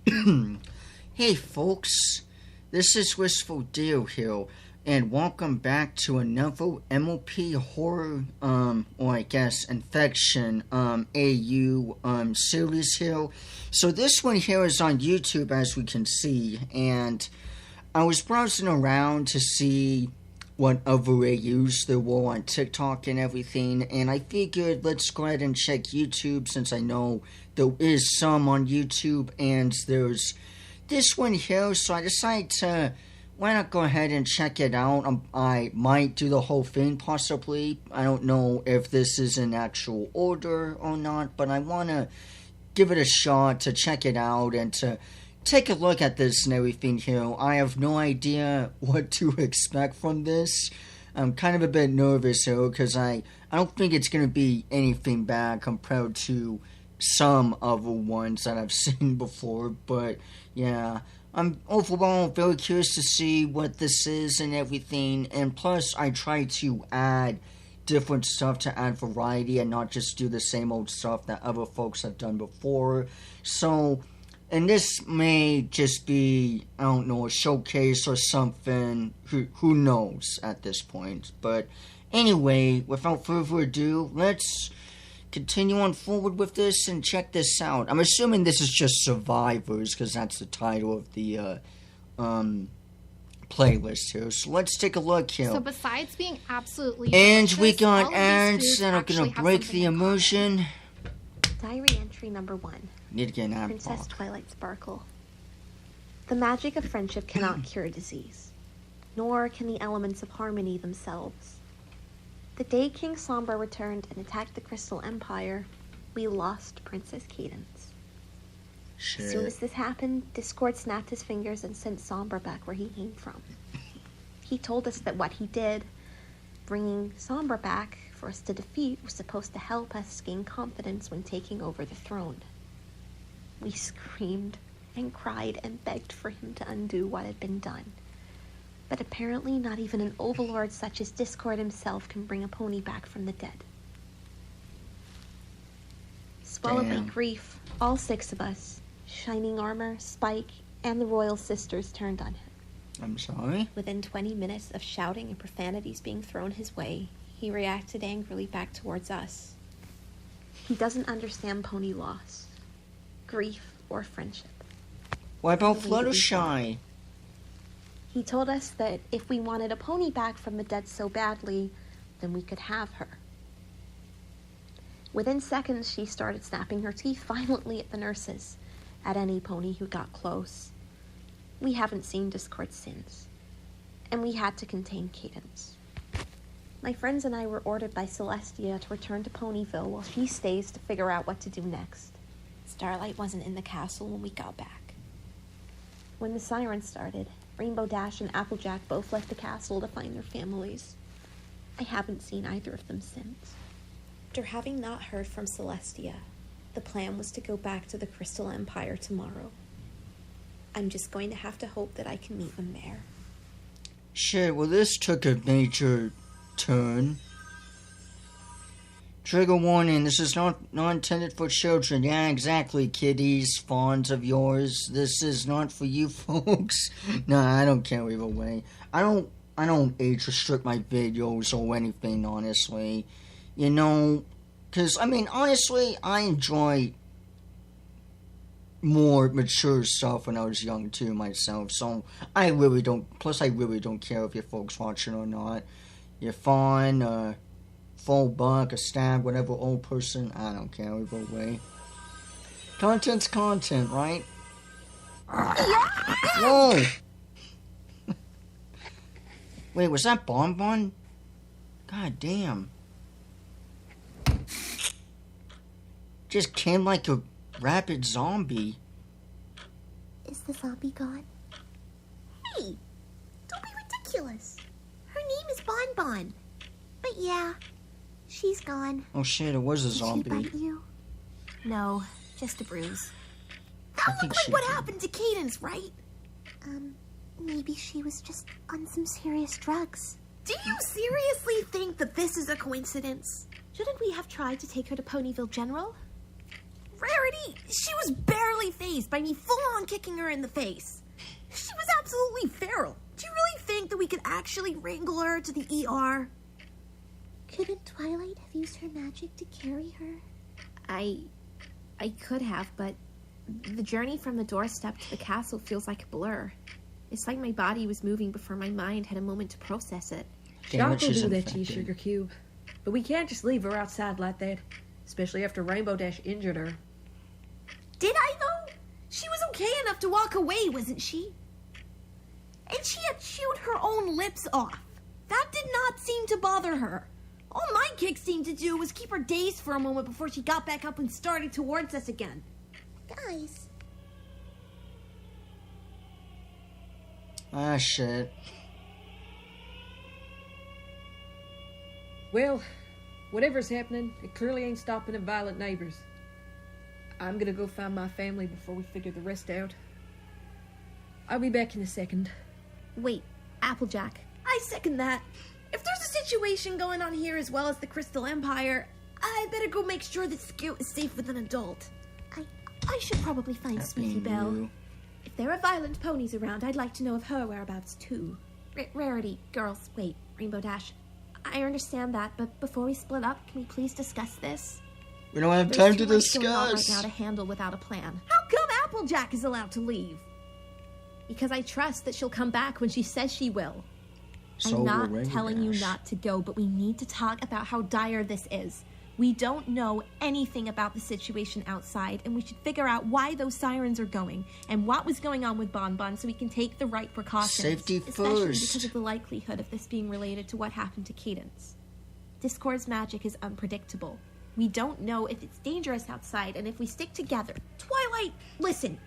Hey folks, this is WITHthe here, and welcome back to another MLP horror, or I guess infection, AU, series here. So this one here is on YouTube, as we can see, and I was browsing around to see what other AUs there were on TikTok and everything, and I figured let's go ahead and check YouTube, since I know there is some on YouTube, and there's this one here, so I decided to, why not go ahead and check it out. I might do the whole thing, possibly. I don't know if this is in actual order or not, but I want to give it a shot to check it out and to take a look at this and everything here. I have no idea what to expect from this. I'm kind of a bit nervous here, because I don't think it's going to be anything bad compared to some other ones that I've seen before, but yeah, I'm overall very curious to see what this is and everything, and plus I try to add different stuff to add variety and not just do the same old stuff that other folks have done before. So, and this may just be, I don't know, a showcase or something, who knows at this point. But anyway, without further ado, let's continue on forward with this and check this out. I'm assuming this is just Survivors, because that's the title of the playlist here. So let's take a look here. So besides being absolutely and delicious, we got ads that are gonna break the immersion. Diary entry number 1. Need to get an ad Princess block. Twilight Sparkle. The magic of friendship cannot cure disease, nor can the elements of harmony themselves. The day King Sombra returned and attacked the Crystal Empire, we lost Princess Cadence. Shit. As soon as this happened, Discord snapped his fingers and sent Sombra back where he came from. He told us that what he did, bringing Sombra back for us to defeat, was supposed to help us gain confidence when taking over the throne. We screamed and cried and begged for him to undo what had been done. But apparently not even an overlord such as Discord himself can bring a pony back from the dead. Swallowed by grief, all 6 of us, Shining Armor, Spike, and the Royal Sisters, turned on him. I'm sorry? Within 20 minutes of shouting and profanities being thrown his way, he reacted angrily back towards us. He doesn't understand pony loss, grief, or friendship. What about Fluttershy? He told us that if we wanted a pony back from the dead so badly, then we could have her. Within seconds, she started snapping her teeth violently at the nurses, at any pony who got close. We haven't seen Discord since, and we had to contain Cadence. My friends and I were ordered by Celestia to return to Ponyville while she stays to figure out what to do next. Starlight wasn't in the castle when we got back. When the siren started, Rainbow Dash and Applejack both left the castle to find their families. I haven't seen either of them since. After having not heard from Celestia, the plan was to go back to the Crystal Empire tomorrow. I'm just going to have to hope that I can meet them there. Shit, well this took a major turn. Trigger warning, this is not intended for children. Yeah, exactly, kiddies, fawns of yours. This is not for you folks. No, I don't care either way. I don't age restrict my videos or anything, honestly. You know, because, I mean, honestly, I enjoy more mature stuff when I was young, too, myself. So, I really don't care if you folks watching or not. You're fine, full buck, a stab, whatever, old person, I don't care either way. Content's content, right? Whoa! Wait, was that Bonbon? God damn. Just came like a rabid zombie. Is the zombie gone? Hey! Don't be ridiculous. Her name is Bonbon. But yeah, she's gone. Oh shit, it was a Did zombie. she bite you? No, just a bruise. I That think looked she like what did. happened to Cadence, right? Maybe she was just on some serious drugs. Do you seriously think that this is a coincidence? Shouldn't we have tried to take her to Ponyville General? Rarity, she was barely fazed by me full-on kicking her in the face. She was absolutely feral. Do you really think that we could actually wrangle her to the ER? Couldn't Twilight have used her magic to carry her? I could have, but the journey from the doorstep to the castle feels like a blur. It's like my body was moving before my mind had a moment to process it. Damn Doc it, will she's do that to you, infected. Sugar Cube. But we can't just leave her outside like that, especially after Rainbow Dash injured her. Did I, though? She was okay enough to walk away, wasn't she? And she had chewed her own lips off. That did not seem to bother her. All my kick seemed to do was keep her dazed for a moment before she got back up and started towards us again. Guys, Ah, shit. Well, whatever's happening, it clearly ain't stopping the violent neighbors. I'm gonna go find my family before we figure the rest out. I'll be back in a second. Wait, Applejack. I second that. If there's a situation going on here as well as the Crystal Empire, I better go make sure that Scoot is safe with an adult. I should probably find That Sweetie being Belle. you. If there are violent ponies around, I'd like to know of her whereabouts too. Rarity, girls, wait, Rainbow Dash. I understand that, but before we split up, can we please discuss this? We don't have There's time to too much going on discuss. right now to handle without a plan. How come Applejack is allowed to leave? Because I trust that she'll come back when she says she will. So I'm not will Rainbow telling you Dash. not to go, but we need to talk about how dire this is. We don't know anything about the situation outside, and we should figure out why those sirens are going and what was going on with Bon Bon so we can take the right precautions. Safety especially first. because of the likelihood of this being related to what happened to Cadence. Discord's magic is unpredictable. We don't know if it's dangerous outside, and if we stick together. Twilight, listen.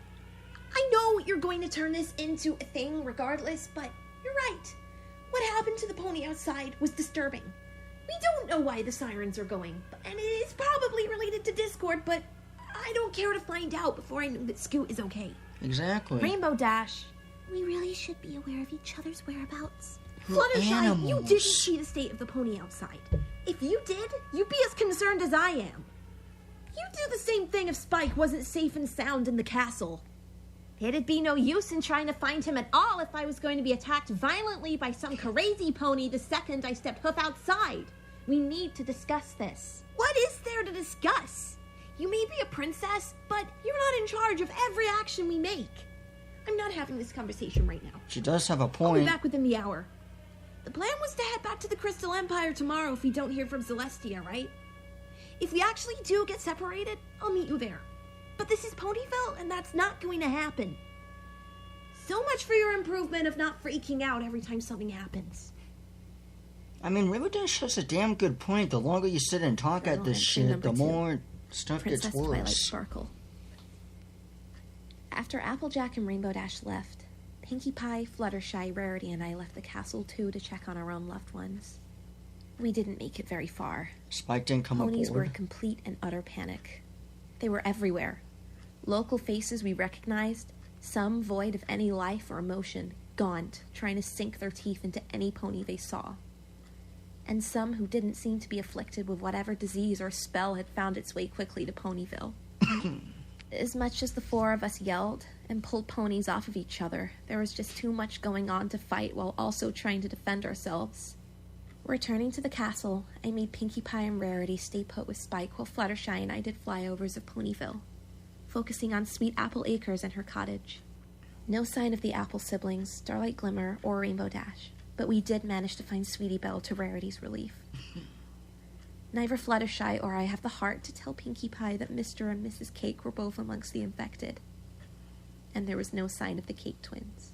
I know you're going to turn this into a thing regardless, but you're right. What happened to the pony outside was disturbing. We don't know why the sirens are going, and it is probably related to Discord, but I don't care to find out before I know that Scoot is okay. Exactly. Rainbow Dash. we really should be aware of each other's whereabouts. We're Fluttershy, you animals. didn't see the state of the pony outside. If you did, you'd be as concerned as I am. You'd do the same thing if Spike wasn't safe and sound in the castle. It'd be no use in trying to find him at all if I was going to be attacked violently by some crazy pony the second I stepped hoof outside. We need to discuss this. What is there to discuss? You may be a princess, but you're not in charge of every action we make. I'm not having this conversation right now. She does have a I'll be point. back within the hour. The plan was to head back to the Crystal Empire tomorrow if we don't hear from Celestia, right? If we actually do get separated, I'll meet you there. But this is Ponyville, and that's not going to happen. So much for your improvement of not freaking out every time something happens. I mean, Rainbow Dash has a damn good point. The longer you sit and talk at this Entry shit, number the 2. more stuff Princess gets Twilight worse. Sparkle. After Applejack and Rainbow Dash left, Pinkie Pie, Fluttershy, Rarity, and I left the castle too to check on our own loved ones. We didn't make it very far. Spike didn't come Ponies were in aboard. complete and utter panic. They were everywhere. Local faces we recognized, some void of any life or emotion, gaunt, trying to sink their teeth into any pony they saw. And some who didn't seem to be afflicted with whatever disease or spell had found its way quickly to Ponyville. As much as the 4 of us yelled and pulled ponies off of each other, there was just too much going on to fight while also trying to defend ourselves. Returning to the castle, I made Pinkie Pie and Rarity stay put with Spike while Fluttershy and I did flyovers of Ponyville, focusing on Sweet Apple Acres and her cottage. No sign of the Apple siblings, Starlight Glimmer, or Rainbow Dash, but we did manage to find Sweetie Belle to Rarity's relief. Neither Fluttershy or I have the heart to tell Pinkie Pie that Mr. and Mrs. Cake were both amongst the infected, and there was no sign of the Cake twins.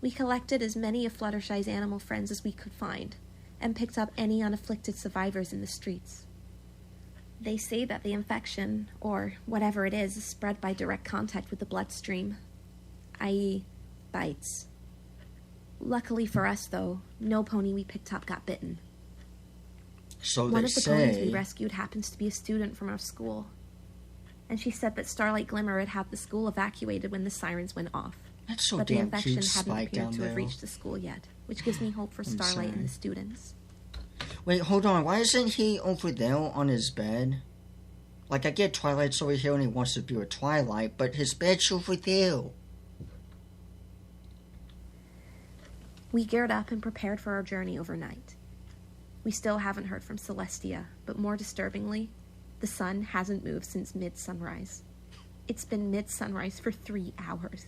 We collected as many of Fluttershy's animal friends as we could find, and picked up any unafflicted survivors in the streets. They say that the infection, or whatever it is spread by direct contact with the bloodstream, i.e., bites. Luckily for us, though, no pony we picked up got bitten. So One they of the ponies we say. rescued happens to be a student from our school, and she said that Starlight Glimmer had had the school evacuated when the sirens went off. That's so But the damn infection cute, hadn't Spike appeared down to there. have reached the school yet, which gives me hope for Starlight and the students. Wait, hold on. Why isn't he over there on his bed? Like, I get Twilight's over here and he wants to be with Twilight, but his bed's over there. We geared up and prepared for our journey overnight. We still haven't heard from Celestia, but more disturbingly, the sun hasn't moved since mid-sunrise. It's been mid-sunrise for 3 hours.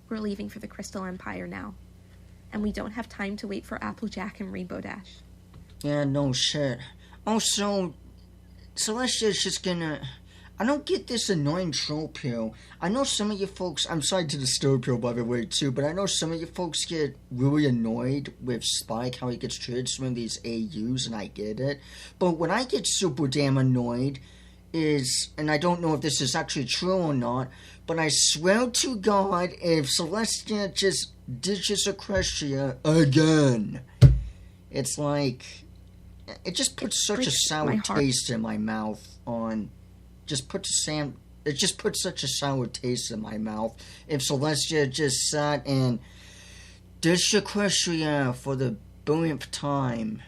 We're leaving for the Crystal Empire now, and we don't have time to wait for Applejack and Rainbow Dash. Yeah, no shit. Also, Celestia's just gonna... I don't get this annoying trope here. I know some of you folks... I'm sorry to disturb you, by the way, too, but I know some of you folks get really annoyed with Spike, how he gets treated some of these AUs, and I get it. But what I get super damn annoyed is... And I don't know if this is actually true or not, but I swear to God, if Celestia just ditches Equestria again, it's like... It just puts such a sour taste in my mouth on... It just puts such a sour taste in my mouth if Celestia just sat and ditched Equestria for the billionth time.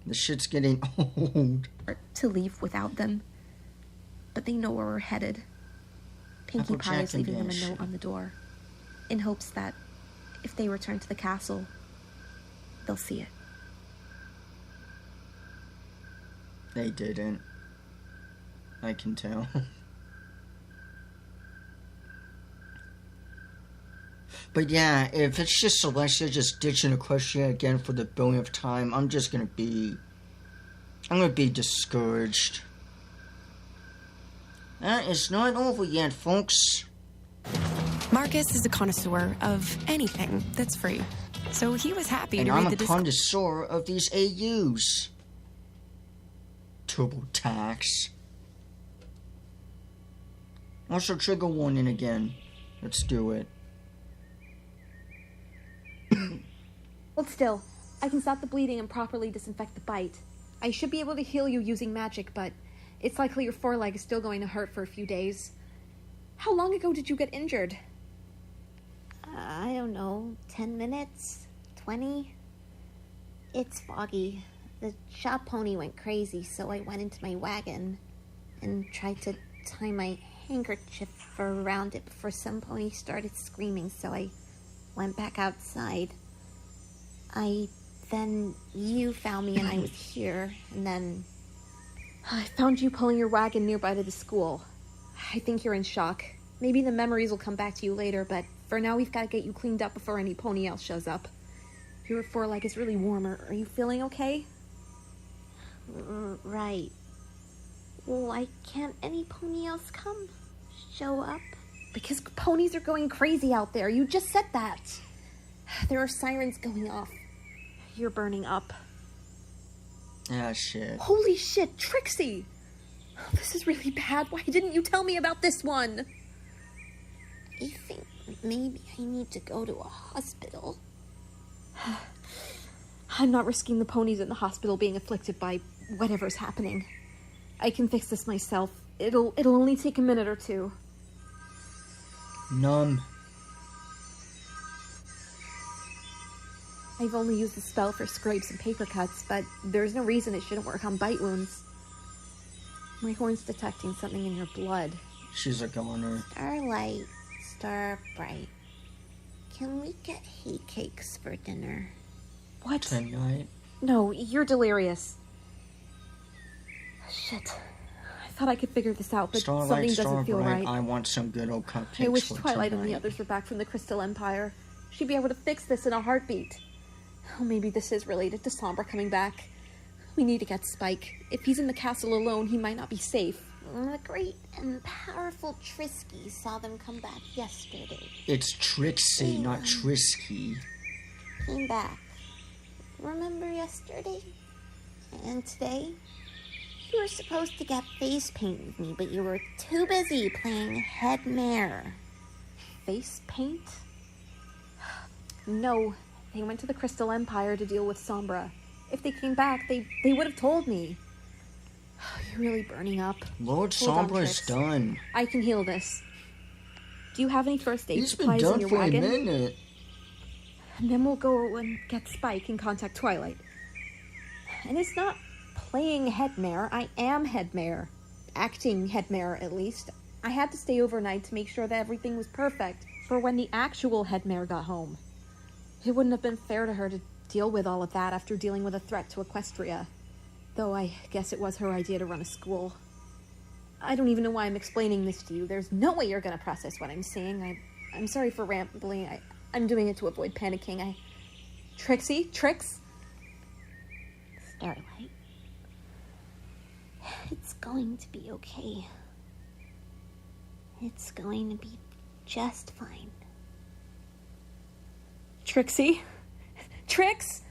The shit's getting old. To leave without them, but they know where we're headed. Pinkie Pie is leaving them a note on the door, in hopes that if they return to the castle, they'll see it. They didn't. I can tell. But yeah, if it's just Celestia just ditching Equestria again for the billionth time, I'm gonna be discouraged. It's not over yet, folks. Marcus is a connoisseur of anything that's free, so he was happy to read the... And I'm a connoisseur of these AUs. Turbo tax. Also, trigger warning again. Let's do it. Hold still. I can stop the bleeding and properly disinfect the bite. I should be able to heal you using magic, but it's likely your foreleg is still going to hurt for a few days. How long ago did you get injured? I don't know, 10 minutes? 20? It's foggy. The shop pony went crazy, so I went into my wagon and tried to tie my handkerchief around it before some pony started screaming, so I went back outside. Then you found me and I was here, and then... I found you pulling your wagon nearby to the school. I think you're in shock. Maybe the memories will come back to you later, but for now we've got to get you cleaned up before any pony else shows up. Your foreleg is really warm. Are you feeling okay? Right. Why can't any pony else show up? Because ponies are going crazy out there. You just said that. There are sirens going off. You're burning up. Ah, shit. Holy shit, Trixie! This is really bad. Why didn't you tell me about this one? I think maybe I need to go to a hospital. I'm not risking the ponies in the hospital being afflicted by whatever's happening. I can fix this myself. It'll only take a minute or two. Numb. I've only used the spell for scrapes and paper cuts, but there's no reason it shouldn't work on bite wounds. My horn's detecting something in your blood. She's a goner. Starlight, Starbright, can we get hay cakes for dinner? What? Tonight? No, you're delirious. Shit. I thought I could figure this out, but something doesn't feel right. I want some good old cupcakes. I wish for Twilight tonight. and the others were back from the Crystal Empire. She'd be able to fix this in a heartbeat. Oh, maybe this is related to Sombra coming back. We need to get Spike. If he's in the castle alone, he might not be safe. The great and powerful Trisky saw them come back yesterday. It's Trixie, not Trisky. Came back. Remember yesterday? And today? You were supposed to get face paint with me, but you were too busy playing head mare. Face paint? No, they went to the Crystal Empire to deal with Sombra. If they came back, they would have told me. You're really burning up. Lord Sombra's done. I can heal this. Do you have any first aid He's supplies been in done your for wagon? a minute. And then we'll go and get Spike and contact Twilight. And it's not playing head mare. I am head mare. Acting head mare, at least. I had to stay overnight to make sure that everything was perfect for when the actual head mare got home. It wouldn't have been fair to her to deal with all of that after dealing with a threat to Equestria. Though I guess it was her idea to run a school. I don't even know why I'm explaining this to you. There's no way you're gonna process what I'm saying. I'm sorry for rambling. I'm doing it to avoid panicking. Trixie? Trix? Starlight. It's going to be okay. It's going to be just fine. Trixie? Trix?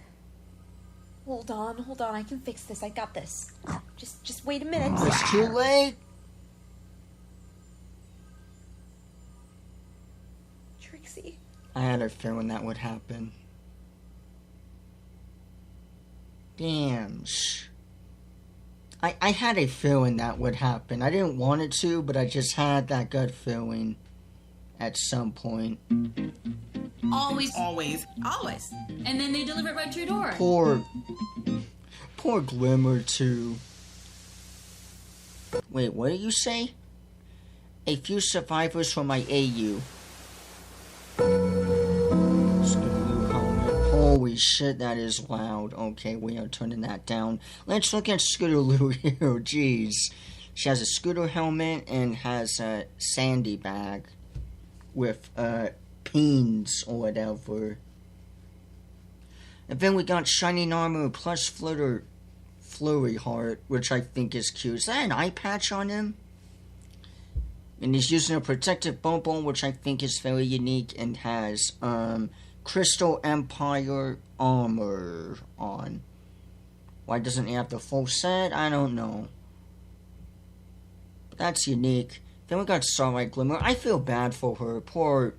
Hold on. I can fix this. I got this. Just wait a minute. It's too late. Trixie? I had a feeling that would happen. Damn. I had a feeling that would happen. I didn't want it to, but I just had that gut feeling at some point. Always. And then they deliver it right to your door. Poor Glimmer, too. Wait, what did you say? A few survivors from my AU. Scootaloo helmet. Holy shit, that is loud. Okay, we are turning that down. Let's look at Scootaloo here. Jeez. She has a scooter helmet and has a sandy bag with pins or whatever. And then we got Shining Armor plus Flurry Heart, which I think is cute. Is that an eye patch on him? And he's using a protective bubble, which I think is very unique, and has Crystal Empire armor on. Why doesn't he have the full set? I don't know. But that's unique. Then we got Starlight Glimmer. I feel bad for her. Poor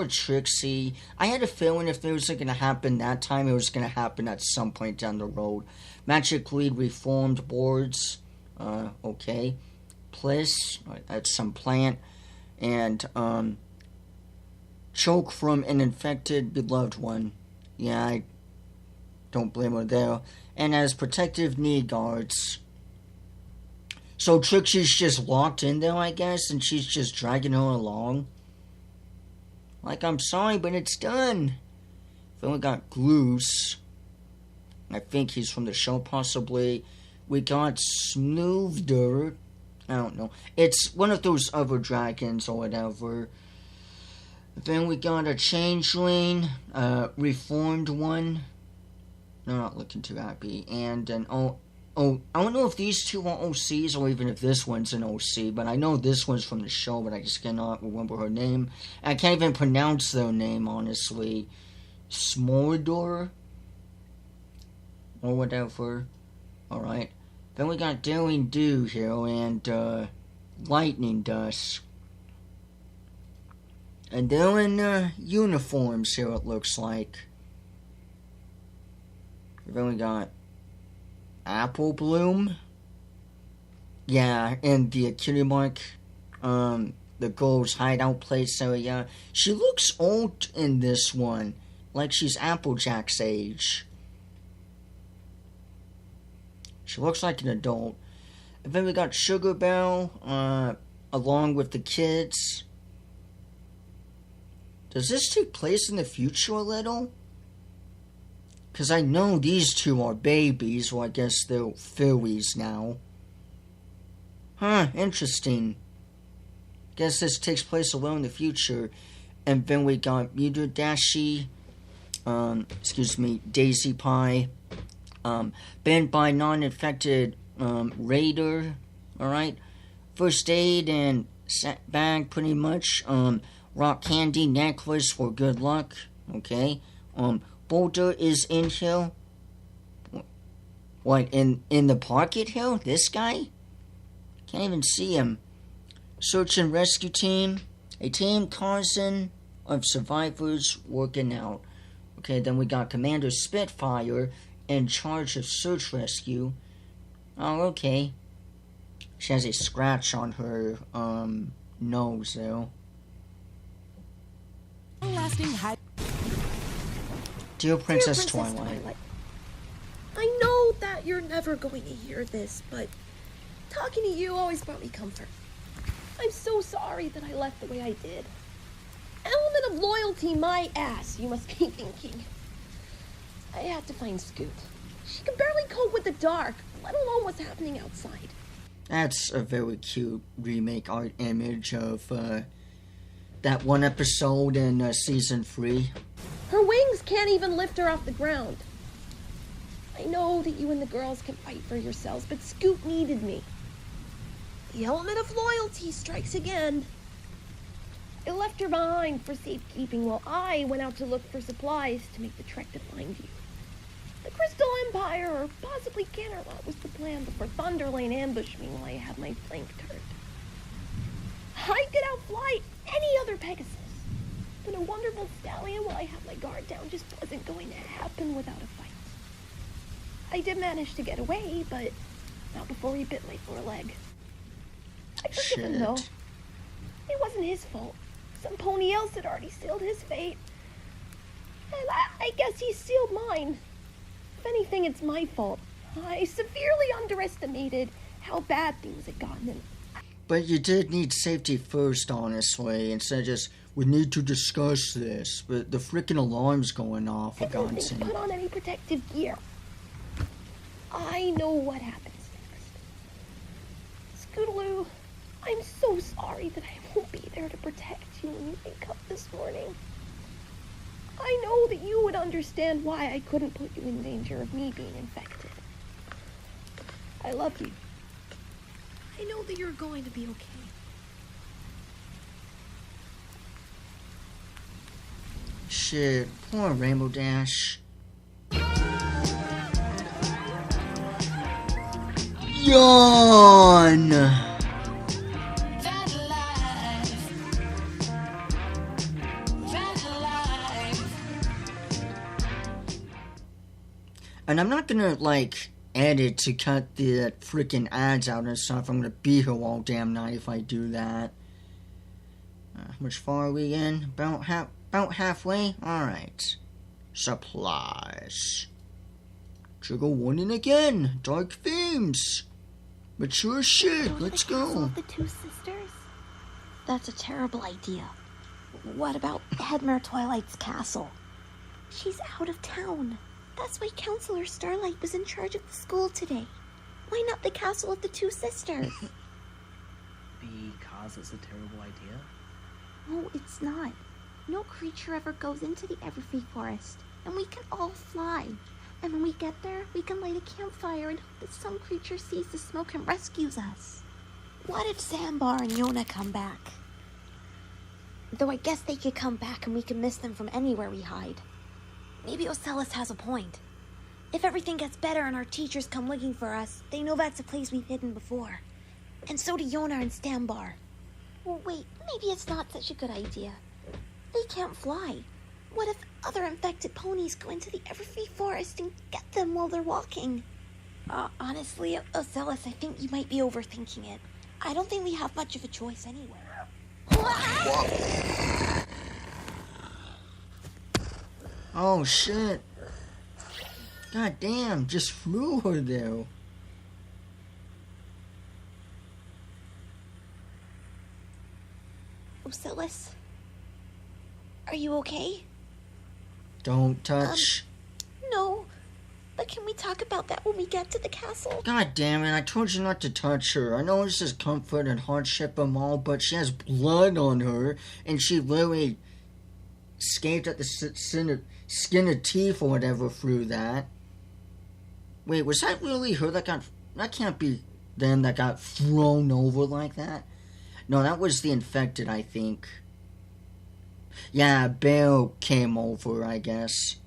Trixie. I had a feeling if it wasn't going to happen that time, it was going to happen at some point down the road. Magically reformed boards. Okay. Bliss. That's some plant. And, choke from an infected beloved one. Yeah, I don't blame her there. And as protective knee guards. So Trixie's just locked in there, I guess, and she's just dragging her along. Like, I'm sorry, but it's done. Then we got Gloose. I think he's from the show, possibly. We got Snoovder. I don't know. It's one of those other dragons or whatever. Then we got a changeling, reformed one. No, not looking too happy. And an I don't know if these two are OCs or even if this one's an OC, but I know this one's from the show, but I just cannot remember her name. I can't even pronounce their name, honestly. Smordor? Or whatever. Alright. Then we got Daring Dew here and Lightning Dust. And they're in uniforms here, it looks like. Then we got Apple Bloom. Yeah, and the Cutie Mark. The girl's hideout place area. She looks old in this one. Like she's Applejack's age. She looks like an adult. And then we got Sugar Bell, along with the kids. Does this take place in the future a little? Because I know these two are babies, or I guess they're fairies now. Huh, interesting. Guess this takes place a little in the future. And then we got Mudashi, Daisy Pie, banned by non-infected raider, alright? First aid and bag, pretty much. Rock candy necklace for good luck, okay? Boulder is in here. What, in the pocket here? This guy? Can't even see him. Search and rescue team. A team cousin of survivors working out. Okay, then we got Commander Spitfire in charge of search rescue. Oh, okay. She has a scratch on her nose there. Dear Princess Twilight. I know that you're never going to hear this, but talking to you always brought me comfort. I'm so sorry that I left the way I did. Element of loyalty, my ass, you must be thinking. I had to find Scoot. She can barely cope with the dark, let alone what's happening outside. That's a very cute remake art image of that one episode in season 3. Her wings can't even lift her off the ground. I know that you and the girls can fight for yourselves, but Scoot needed me. The element of loyalty strikes again. I left her behind for safekeeping while I went out to look for supplies to make the trek to find you. The Crystal Empire, or possibly Canterlot, was the plan before Thunderlane ambushed me while I had my flank turned. I could outfly any other Pegasus, but a wonderful stallion while I had my guard down just wasn't going to happen without a fight. I did manage to get away, but not before he bit my foreleg. I forgive him, though. It wasn't his fault. Some pony else had already sealed his fate. And I guess he sealed mine. If anything, it's my fault. I severely underestimated how bad things had gotten. But you did need safety first, honestly, instead of just, we need to discuss this. But the freaking alarm's going off, for God's sake. Put on any protective gear. I know what happens next. Scootaloo, I'm so sorry that I won't be there to protect you when you wake up this morning. I know that you would understand why I couldn't put you in danger of me being infected. I love you. I know that you're going to be okay. Shit, poor Rainbow Dash. Yawn! And I'm not gonna, edit to cut the freaking ads out and stuff. I'm gonna be here all damn night if I do that. How much far are we in? About halfway? Alright. Supplies. Trigger warning again. Dark themes. Mature shit. Let's go. The two sisters? That's a terrible idea. What about Headmare Twilight's castle? She's out of town. That's why Counselor Starlight was in charge of the school today. Why not the castle of the two sisters? Because it's a terrible idea? No, it's not. No creature ever goes into the Everfree Forest, and we can all fly. And when we get there, we can light a campfire and hope that some creature sees the smoke and rescues us. What if Sambar and Yona come back? Though I guess they could come back and we can miss them from anywhere we hide. Maybe Ocellus has a point. If everything gets better and our teachers come looking for us, they know that's a place we've hidden before. And so do Yona and Stambar. Well, wait, maybe it's not such a good idea. They can't fly. What if other infected ponies go into the Everfree Forest and get them while they're walking? Honestly, Ocellus, I think you might be overthinking it. I don't think we have much of a choice anyway. Oh shit. God damn, just flew her there. Ocellus? Are you okay? Don't touch. No. But can we talk about that when we get to the castle? God damn it, I told you not to touch her. I know this is comfort and hardship and all, but she has blood on her, and she literally scaped at the skin of teeth or whatever through that. Wait, was that really her that got... That can't be them that got thrown over like that. No, that was the infected, I think. Yeah, Bear came over, I guess.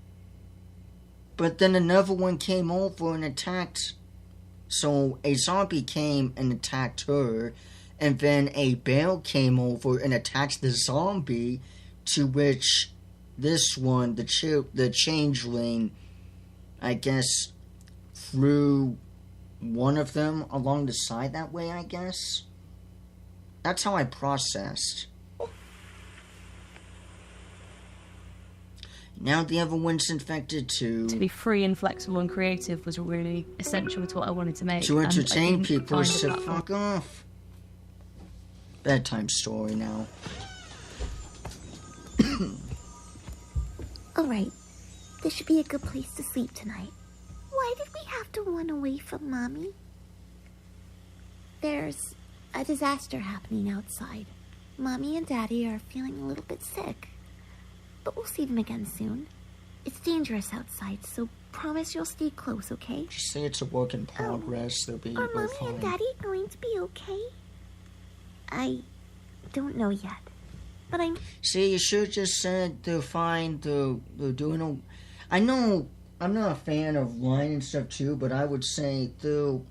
But then another one came over and attacked. So a zombie came and attacked her. And then a bear came over and attacked the zombie. To which this one, the changeling, I guess, threw one of them along the side that way, I guess. That's how I processed. Now the other one's infected too. To be free and flexible and creative was really essential to what I wanted to make. To and I entertain didn't people find is a to platform. fuck off. Bedtime story now. Alright, this should be a good place to sleep tonight. Why did we have to run away from Mommy? There's a disaster happening outside. Mommy and Daddy are feeling a little bit sick. But we'll see them again soon. It's dangerous outside, so promise you'll stay close, okay? Just say it's a work in progress. They'll be Are Mommy fine. and Daddy going to be okay? I don't know yet. But I'm... See, you should have just said they're fine, they're doing okay. I know I'm not a fan of lying and stuff too, but I would say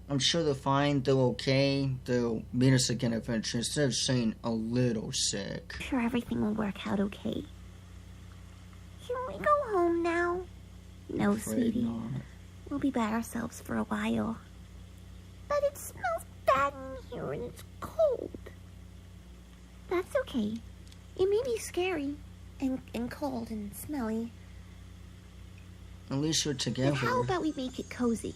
I'm sure they're fine, they're okay, they'll meet us again eventually, instead of saying a little sick. sure everything will work out okay. Can we go home now? No, Afraid sweetie. not. We'll be by ourselves for a while. But it smells bad in here and it's cold. That's okay. It may be scary and cold and smelly. At least we're together. But how about we make it cozy?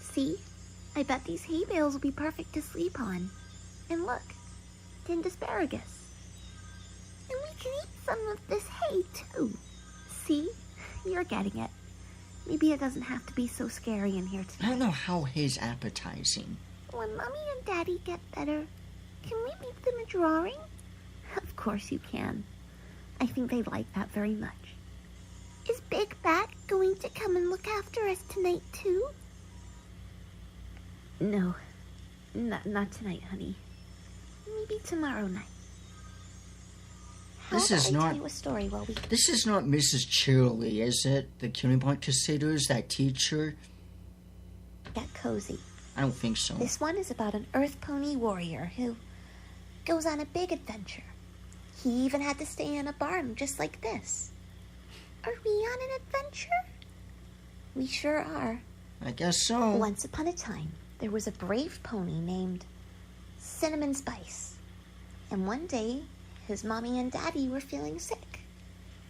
See? I bet these hay bales will be perfect to sleep on. And look, tinned asparagus. And we can eat some of this hay, too. See? You're getting it. Maybe it doesn't have to be so scary in here I tonight. don't know how hay's appetizing. When Mommy and Daddy get better, can we make them a drawing? Of course you can. I think they'd like that very much. Is Big Bat going to come and look after us tonight, too? No. Not tonight, honey. Maybe tomorrow night. How This about is I not- tell you a story while we... This is not Mrs. Cheerly, is it? The Cunibont Crusaders, that teacher? Get cozy. I don't think so. This one is about an Earth Pony warrior who goes on a big adventure. He even had to stay in a barn just like this. Are we on an adventure? We sure are. I guess so. Once upon a time, there was a brave pony named Cinnamon Spice. And one day, his mommy and daddy were feeling sick.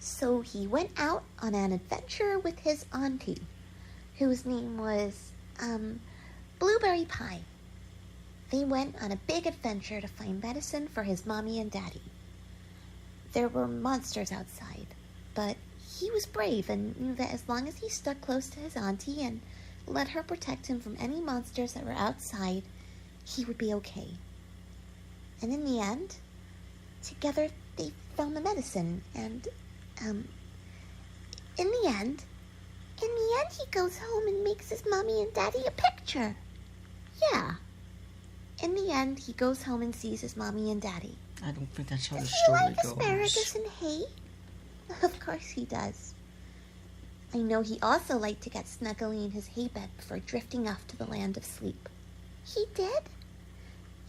So he went out on an adventure with his auntie, whose name was, Blueberry Pie. They went on a big adventure to find medicine for his mommy and daddy. There were monsters outside, but he was brave and knew that as long as he stuck close to his auntie and let her protect him from any monsters that were outside, he would be okay. And in the end, together they found the medicine, and, in the end, he goes home and makes his mommy and daddy a picture. Yeah. In the end, he goes home and sees his mommy and daddy. I don't think that's how the Does he story like goes. asparagus and hay? Of course he does. I know he also liked to get snuggly in his hay bed before drifting off to the land of sleep. He did?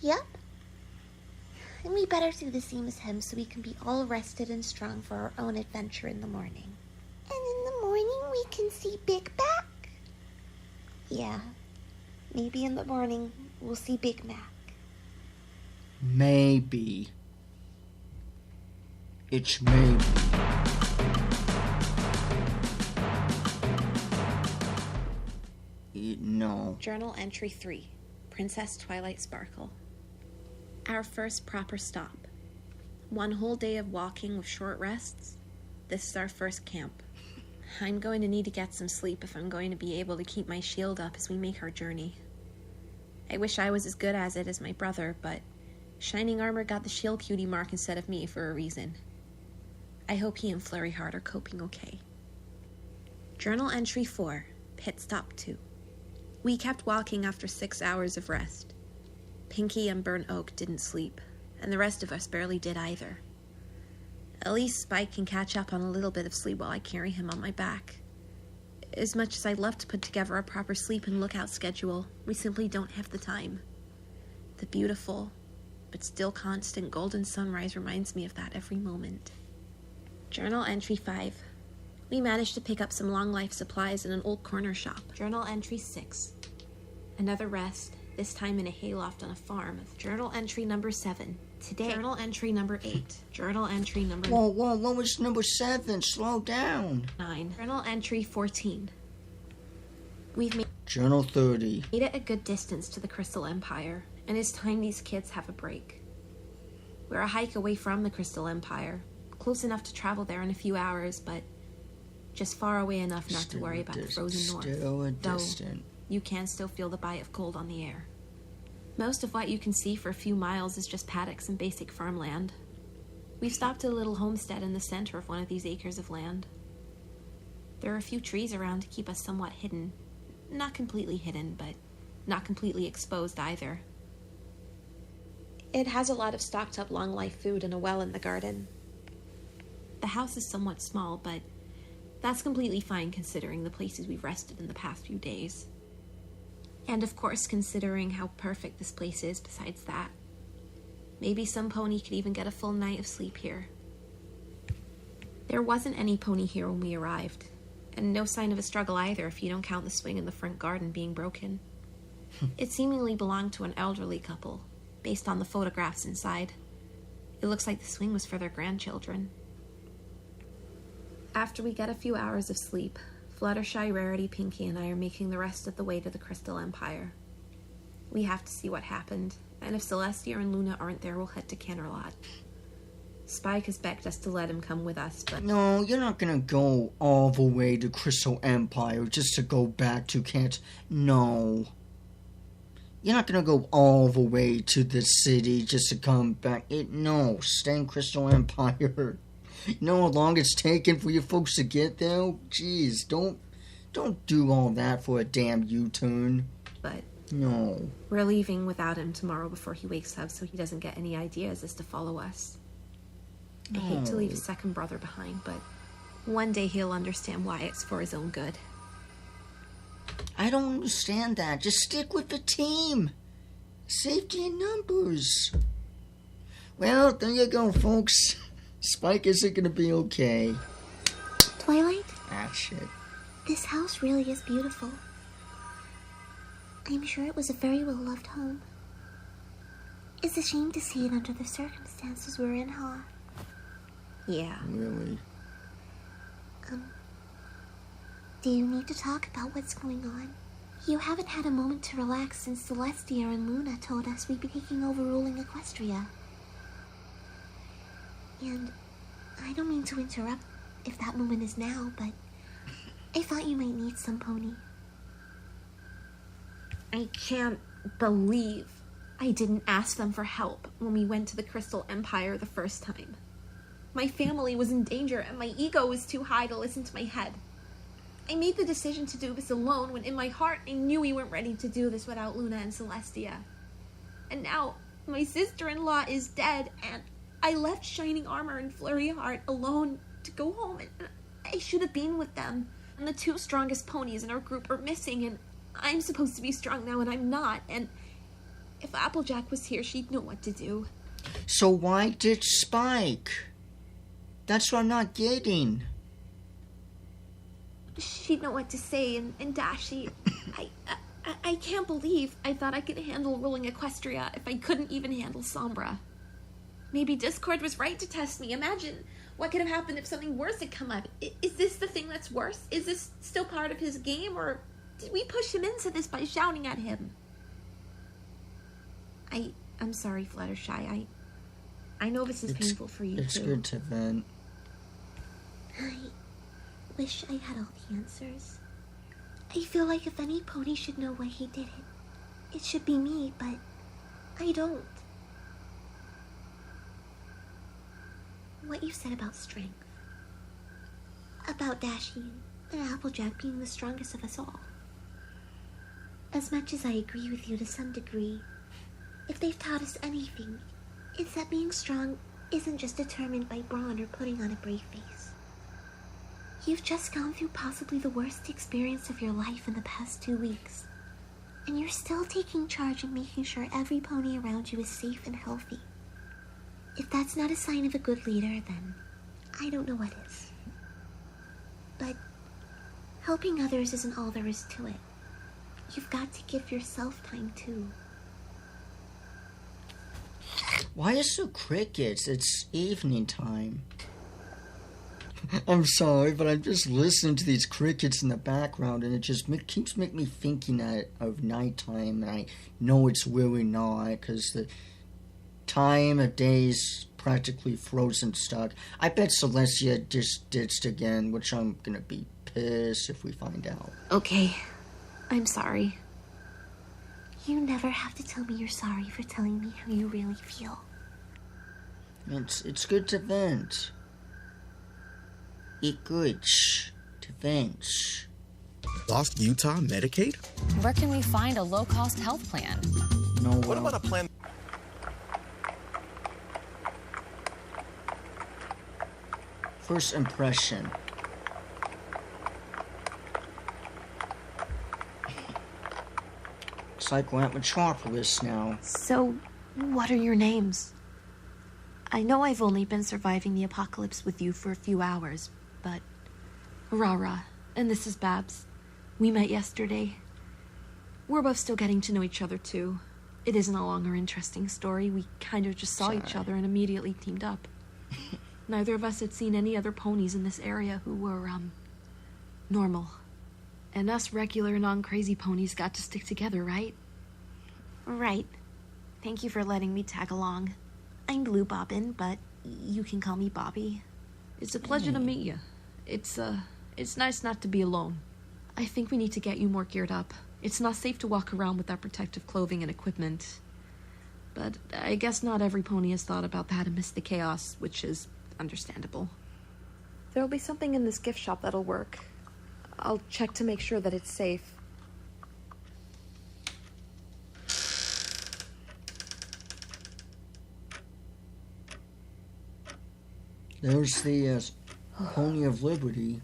Yep. And we better do the same as him so we can be all rested and strong for our own adventure in the morning. And in the morning we can see Big Mac? Yeah. Maybe in the morning we'll see Big Mac. Maybe. It's maybe. No. Journal entry 3. Princess Twilight Sparkle. Our first proper stop. One whole day of walking with short rests. This is our first camp. I'm going to need to get some sleep if I'm going to be able to keep my shield up as we make our journey. I wish I was as good as it as my brother, but Shining Armor got the shield cutie mark instead of me for a reason. I hope he and Flurry Heart are coping okay. Journal entry 4. Pit stop 2. We kept walking after 6 hours of rest. Pinky and Burnt Oak didn't sleep, and the rest of us barely did either. At least Spike can catch up on a little bit of sleep while I carry him on my back. As much as I'd love to put together a proper sleep and lookout schedule, we simply don't have the time. The beautiful, but still constant golden sunrise reminds me of that every moment. Journal entry 5. We managed to pick up some long life supplies in an old corner shop. Journal entry 6. Another rest, this time in a hayloft on a farm. Journal entry number 7. Today. Journal entry number 8. Journal entry number... Whoa, what was number 7? Slow down. 9. Journal entry 14. We've made Journal 30. it a good distance to the Crystal Empire, and it's time these kids have a break. We're a hike away from the Crystal Empire, close enough to travel there in a few hours, but just far away enough not to worry about the frozen north. Still a distant. You can still feel the bite of cold on the air. Most of what you can see for a few miles is just paddocks and basic farmland. We've stopped at a little homestead in the center of one of these acres of land. There are a few trees around to keep us somewhat hidden. Not completely hidden, but not completely exposed either. It has a lot of stocked up long life food and a well in the garden. The house is somewhat small, but that's completely fine considering the places we've rested in the past few days. And of course, considering how perfect this place is besides that. Maybe some pony could even get a full night of sleep here. There wasn't any pony here when we arrived, and no sign of a struggle either if you don't count the swing in the front garden being broken. It seemingly belonged to an elderly couple, based on the photographs inside. It looks like the swing was for their grandchildren. After we get a few hours of sleep, Fluttershy, Rarity, Pinky, and I are making the rest of the way to the Crystal Empire. We have to see what happened, and if Celestia and Luna aren't there, we'll head to Canterlot. Spike has begged us to let him come with us, but... No, you're not gonna go all the way to Crystal Empire just to go back to No. You're not gonna go all the way to the city just to come back. No, stay in Crystal Empire. You know how long it's taken for you folks to get there? Jeez, don't do all that for a damn U-turn. But... No. We're leaving without him tomorrow before he wakes up so he doesn't get any ideas as to follow us. I hate to leave a second brother behind, but one day he'll understand why it's for his own good. I don't understand that. Just stick with the team. Safety in numbers. Well, there you go, folks. Spike isn't gonna be okay. Twilight? Ah, shit. This house really is beautiful. I'm sure it was a very well-loved home. It's a shame to see it under the circumstances we're in, huh? Yeah. Really? Do you need to talk about what's going on? You haven't had a moment to relax since Celestia and Luna told us we'd be taking over ruling Equestria. And I don't mean to interrupt if that moment is now, but I thought you might need some pony. I can't believe I didn't ask them for help when we went to the Crystal Empire the first time. My family was in danger and my ego was too high to listen to my head. I made the decision to do this alone when in my heart I knew we weren't ready to do this without Luna and Celestia. And now my sister-in-law is dead and I left Shining Armor and Flurry Heart alone to go home, and I should have been with them. And the two strongest ponies in our group are missing, and I'm supposed to be strong now, and I'm not. And if Applejack was here, she'd know what to do. So why did Spike? That's what I'm not getting. She'd know what to say, and Dashi, I can't believe I thought I could handle ruling Equestria if I couldn't even handle Sombra. Maybe Discord was right to test me. Imagine what could have happened if something worse had come up. Is this the thing that's worse? Is this still part of his game, or did we push him into this by shouting at him? I'm sorry, Fluttershy. I know this is painful for you, It's too. good to vent. I wish I had all the answers. I feel like if any pony should know why he did it, it should be me, but I don't. What you said about strength, about Dashi and Applejack being the strongest of us all. As much as I agree with you to some degree, if they've taught us anything, it's that being strong isn't just determined by brawn or putting on a brave face. You've just gone through possibly the worst experience of your life in the past 2 weeks, and you're still taking charge and making sure every pony around you is safe and healthy. If that's not a sign of a good leader, then I don't know what is. But helping others isn't all there is to it. You've got to give yourself time too. Why is there crickets? It's evening time. I'm sorry, but I'm just listening to these crickets in the background, and it just keeps making me thinking of nighttime, and I know it's really not, because the time of day's practically frozen stuck. I bet Celestia just ditched again, which I'm gonna be pissed if we find out. Okay, I'm sorry. You never have to tell me you're sorry for telling me how you really feel. It's good to vent. It good to vent. Lost Utah Medicaid? Where can we find a low-cost health plan? No, What about a plan? First impression. Looks like we're at Metropolis now. So, what are your names? I know I've only been surviving the apocalypse with you for a few hours, but... Rara, and this is Babs. We met yesterday. We're both still getting to know each other, too. It isn't a long or interesting story. We kind of just saw each other and immediately teamed up. Neither of us had seen any other ponies in this area who were, normal. And us regular, non-crazy ponies got to stick together, right? Right. Thank you for letting me tag along. I'm Blue Bobbin, but you can call me Bobby. It's a pleasure to meet you. It's nice not to be alone. I think we need to get you more geared up. It's not safe to walk around without protective clothing and equipment. But I guess not every pony has thought about that amidst the chaos, which is understandable. There'll be something in this gift shop that'll work. I'll check to make sure that it's safe. There's the Pony of Liberty.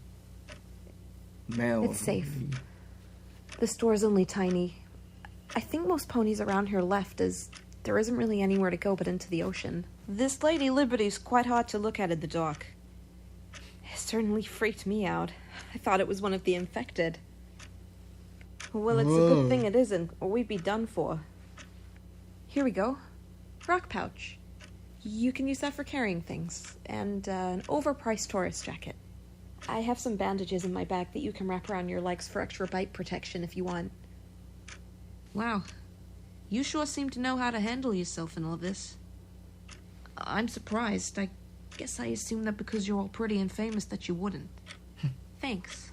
Male. It's safe. The store's only tiny. I think most ponies around here left, as there isn't really anywhere to go but into the ocean. This Lady Liberty's quite hard to look at in the dark. It certainly freaked me out. I thought it was one of the infected. Well, it's a good thing it isn't, or we'd be done for. Here we go. Rock pouch. You can use that for carrying things. And an overpriced tourist jacket. I have some bandages in my bag that you can wrap around your legs for extra bite protection if you want. Wow. You sure seem to know how to handle yourself in all this. I'm surprised. I guess I assumed that because you're all pretty and famous that you wouldn't. Thanks.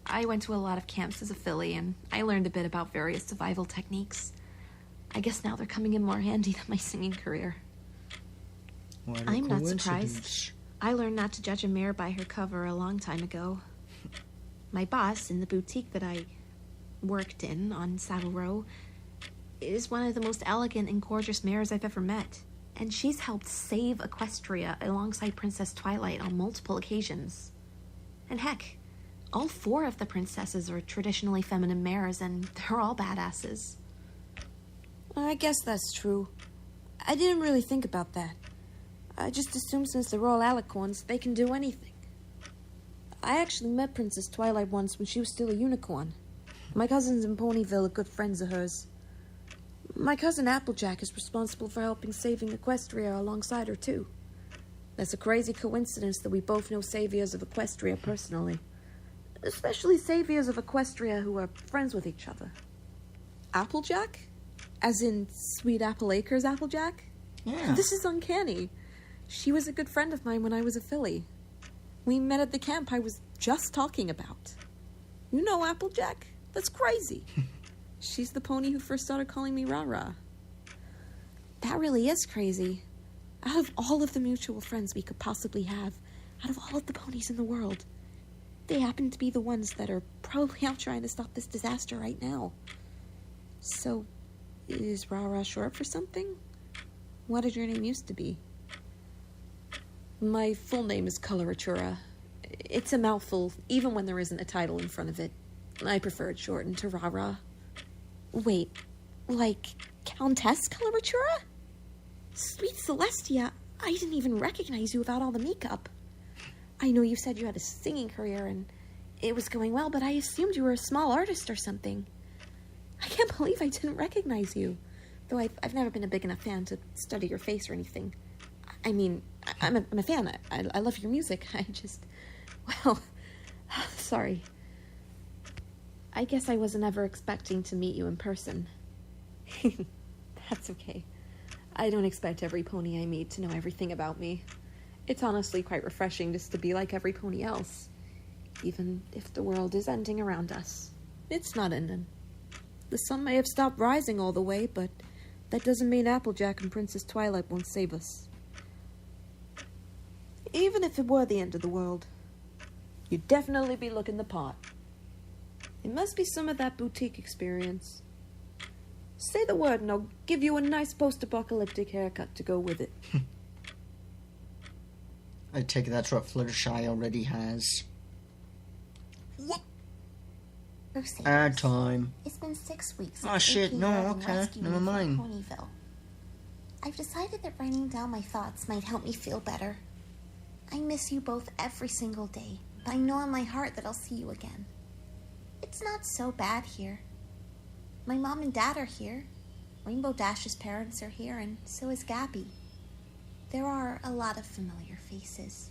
I went to a lot of camps as a filly, and I learned a bit about various survival techniques. I guess now they're coming in more handy than my singing career. I'm not surprised. I learned not to judge a mare by her cover a long time ago. My boss in the boutique that I worked in on Saddle Row is one of the most elegant and gorgeous mares I've ever met. And she's helped save Equestria alongside Princess Twilight on multiple occasions. And heck, all 4 of the princesses are traditionally feminine mares, and they're all badasses. I guess that's true. I didn't really think about that. I just assumed since they're all alicorns, they can do anything. I actually met Princess Twilight once when she was still a unicorn. My cousins in Ponyville are good friends of hers. My cousin Applejack is responsible for helping saving Equestria alongside her, too. That's a crazy coincidence that we both know saviors of Equestria personally. Especially saviors of Equestria who are friends with each other. Applejack? As in Sweet Apple Acres Applejack? Yeah. This is uncanny. She was a good friend of mine when I was a filly. We met at the camp I was just talking about. You know Applejack? That's crazy. She's the pony who first started calling me Rara. That really is crazy. Out of all of the mutual friends we could possibly have, out of all of the ponies in the world, they happen to be the ones that are probably out trying to stop this disaster right now. So, is Rara short for something? What did your name used to be? My full name is Coloratura. It's a mouthful, even when there isn't a title in front of it. I prefer it shortened to Rara. Wait, like Countess Coloratura? Sweet Celestia, I didn't even recognize you without all the makeup. I know you said you had a singing career and it was going well, but I assumed you were a small artist or something. I can't believe I didn't recognize you. Though I've never been a big enough fan to study your face or anything. I mean, I'm a fan. I love your music. I just... Well... Sorry. I guess I wasn't ever expecting to meet you in person. That's okay. I don't expect every pony I meet to know everything about me. It's honestly quite refreshing just to be like every pony else. Even if the world is ending around us. It's not ending. The sun may have stopped rising all the way, but that doesn't mean Applejack and Princess Twilight won't save us. Even if it were the end of the world, you'd definitely be looking the part. It must be some of that boutique experience. Say the word and I'll give you a nice post-apocalyptic haircut to go with it. I take it that's what Fluttershy already has. Yep. Ad time. It's been 6 weeks. Oh shit, AP no, having okay, rescued never me from mind. Ponyville. I've decided that writing down my thoughts might help me feel better. I miss you both every single day, but I know in my heart that I'll see you again. It's not so bad here. My mom and dad are here. Rainbow Dash's parents are here, and so is Gabby. There are a lot of familiar faces.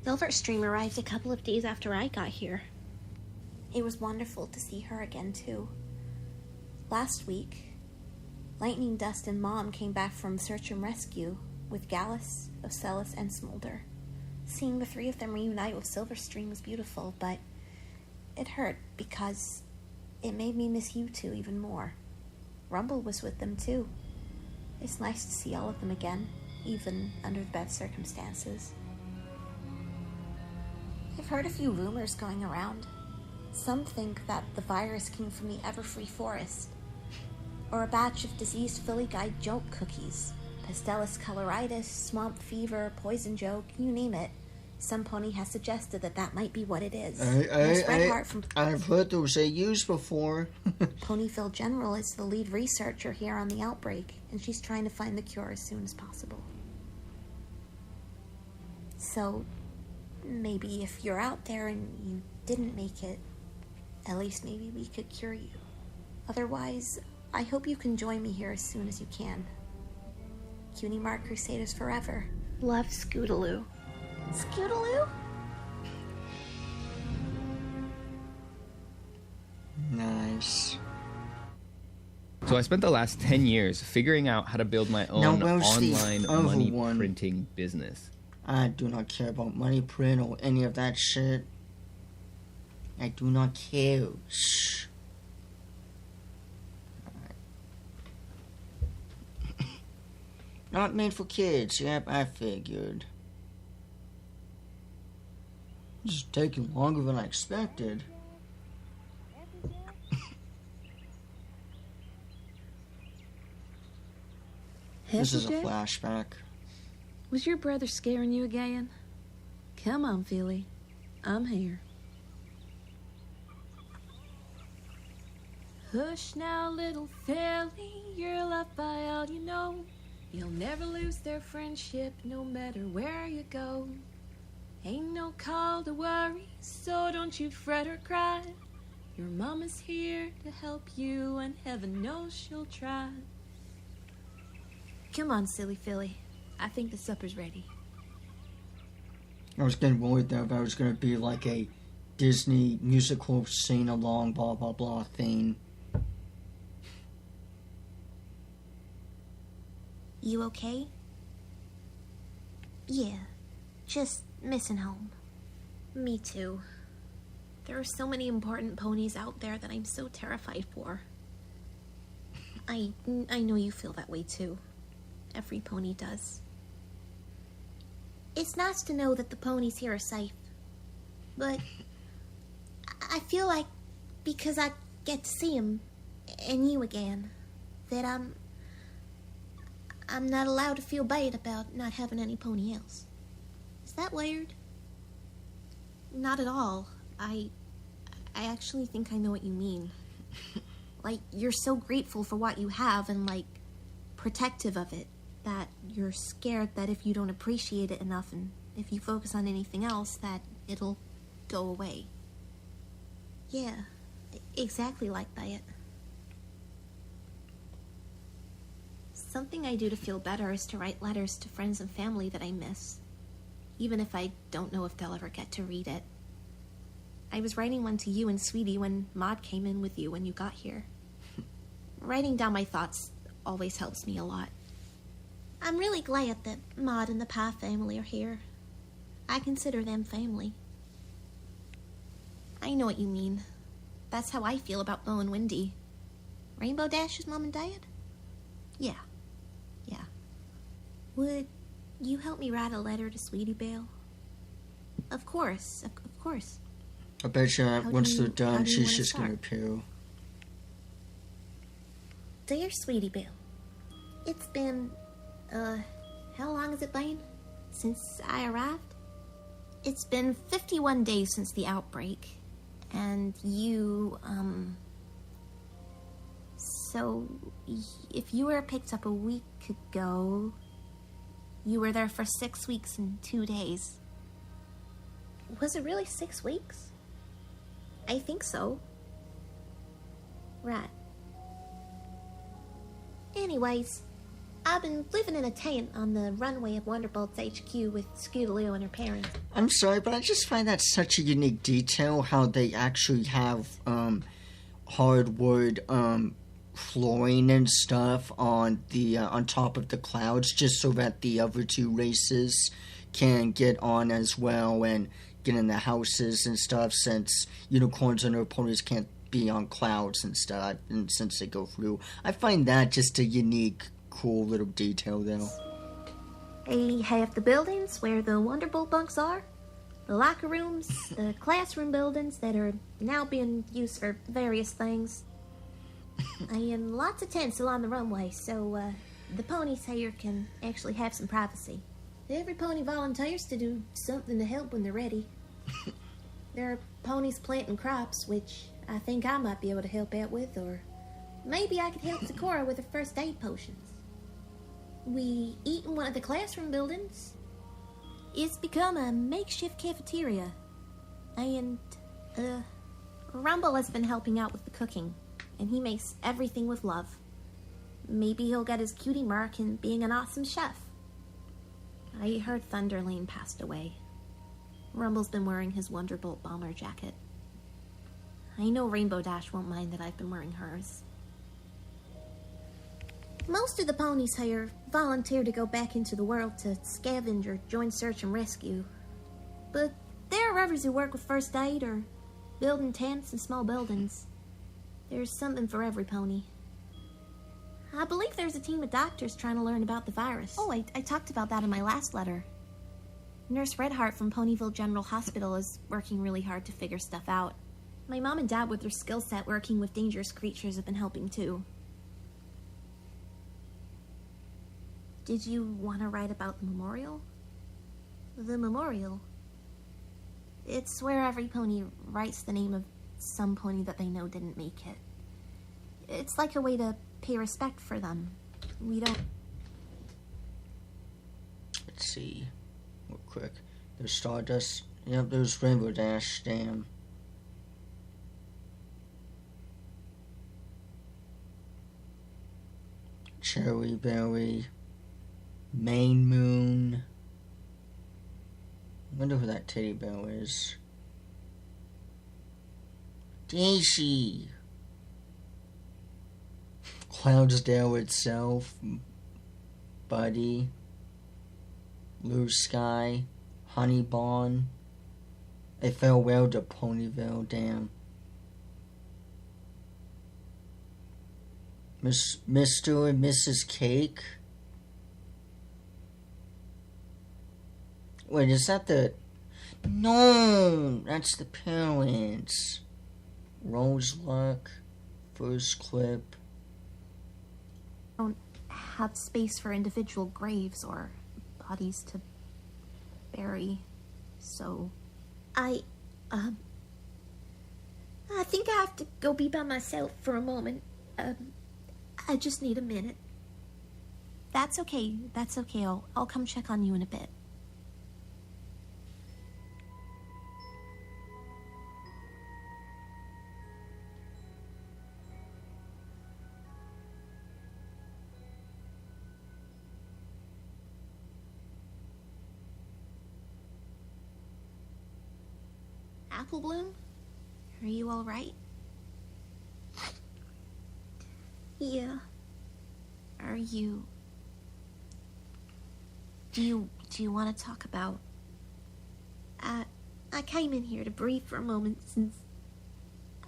Silverstream arrived a couple of days after I got here. It was wonderful to see her again, too. Last week, Lightning Dust and Mom came back from search and rescue with Gallus, Ocellus, and Smolder. Seeing the three of them reunite with Silverstream was beautiful, but it hurt because it made me miss you two even more. Rumble was with them, too. It's nice to see all of them again, even under the bad circumstances. I've heard a few rumors going around. Some think that the virus came from the Everfree Forest, or a batch of diseased Philly Guide joke cookies. Pastellus coloritis, swamp fever, poison joke, you name it. Some pony has suggested that that might be what it is. I've heard those AUs before. Ponyville General is the lead researcher here on the outbreak, and she's trying to find the cure as soon as possible. So, maybe if you're out there and you didn't make it, at least maybe we could cure you. Otherwise, I hope you can join me here as soon as you can. Cutie Mark Crusaders forever. Love, Scootaloo. Scootaloo? Nice. So I spent the last 10 years figuring out how to build my own online money printing business. I do not care about money print or any of that shit. I do not care. Shh. Not made for kids. Yep, I figured. It's taking longer than I expected. This is a flashback. Was your brother scaring you again? Come on, Philly. I'm here. Hush now, little Philly. You're loved by all you know. You'll never lose their friendship, no matter where you go. Ain't no call to worry, so don't you fret or cry. Your mama's here to help you, and heaven knows she'll try. Come on, silly Philly. I think the supper's ready. I was getting worried that I was going to be like a Disney musical sing-along, blah, blah, blah thing. You okay? Yeah, just missing home. Me too. There are so many important ponies out there that I'm so terrified for. I know you feel that way too. Every pony does. It's nice to know that the ponies here are safe. But I feel like because I get to see them and you again, that I'm not allowed to feel bad about not having any pony else. Is that weird? Not at all. I actually think I know what you mean. Like, you're so grateful for what you have and, like, protective of it, that you're scared that if you don't appreciate it enough and if you focus on anything else, that it'll go away. Yeah, exactly like that. Something I do to feel better is to write letters to friends and family that I miss, even if I don't know if they'll ever get to read it. I was writing one to you and Sweetie when Maud came in with you when you got here. Writing down my thoughts always helps me a lot. I'm really glad that Maud and the Pie family are here. I consider them family. I know what you mean. That's how I feel about Bo and Wendy. Rainbow Dash's mom and dad? Yeah. Would you help me write a letter to Sweetie Belle? Of course. I bet you once they're done, she's just gonna appeal. Dear Sweetie Belle, it's been, how long has it been since I arrived? It's been 51 days since the outbreak, and you, so if you were picked up a week ago, you were there for 6 weeks and 2 days. Was it really 6 weeks? I think so. Right. Anyways, I've been living in a tent on the runway of Wonderbolt's HQ with Scootaloo and her parents. I'm sorry, but I just find that such a unique detail, how they actually have hardwood flooring and stuff on the on top of the clouds, just so that the other two races can get on as well and get in the houses and stuff, since unicorns and their ponies can't be on clouds and stuff, and since they go through. I find that just a unique, cool little detail, though. They have the buildings where the Wonderbolt bunks are, the locker rooms, the classroom buildings that are now being used for various things, and lots of tents along the runway, so the ponies here can actually have some privacy. Every pony volunteers to do something to help when they're ready. There are ponies planting crops, which I think I might be able to help out with, or maybe I could help Sakura with her first aid potions. We eat in one of the classroom buildings. It's become a makeshift cafeteria. And, Rumble has been helping out with the cooking, and he makes everything with love. Maybe he'll get his cutie mark in being an awesome chef. I heard Thunderlane passed away. Rumble's been wearing his Wonderbolt bomber jacket. I know Rainbow Dash won't mind that I've been wearing hers. Most of the ponies here volunteer to go back into the world to scavenge or join search and rescue. But there are others who work with first aid or building tents and small buildings. There's something for every pony. I believe there's a team of doctors trying to learn about the virus. Oh, I talked about that in my last letter. Nurse Redheart from Ponyville General Hospital is working really hard to figure stuff out. My mom and dad, with their skill set working with dangerous creatures, have been helping too. Did you want to write about the memorial? The memorial? It's where every pony writes the name of some pony that they know didn't make it. It's like a way to pay respect for them. We don't... Let's see. Real quick. There's Stardust. Yep, there's Rainbow Dash. Damn. Cherry Berry. Main Moon. I wonder who that teddy bear is. Daisy. Cloudsdale itself. Buddy. Blue Sky. Honeybon. A farewell to Ponyville. Damn. Mr. and Mrs. Cake. Wait, is that the... No! That's the parents. Rose Luck. First Clip. Don't have space for individual graves or bodies to bury, so... I think I have to go be by myself for a moment. I just need a minute. That's okay. I'll come check on you in a bit. Apple Bloom? Are you alright? Yeah. Are you... Do you want to talk about... I came in here to breathe for a moment since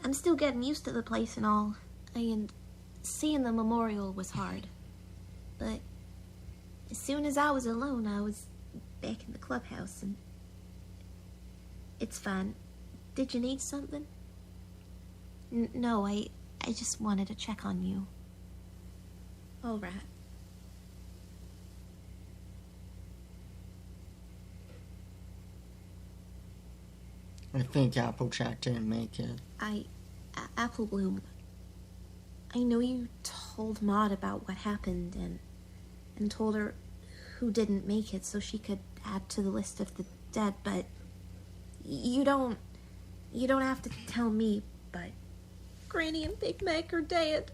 I'm still getting used to the place and all. And seeing the memorial was hard. But as soon as I was alone, I was back in the clubhouse and it's fine. Did you need something? No, I just wanted to check on you. All right. I think Applejack didn't make it. Apple Bloom, I know you told Maud about what happened and told her who didn't make it so she could add to the list of the dead, but you don't have to tell me, but Granny and Big Mac are dead.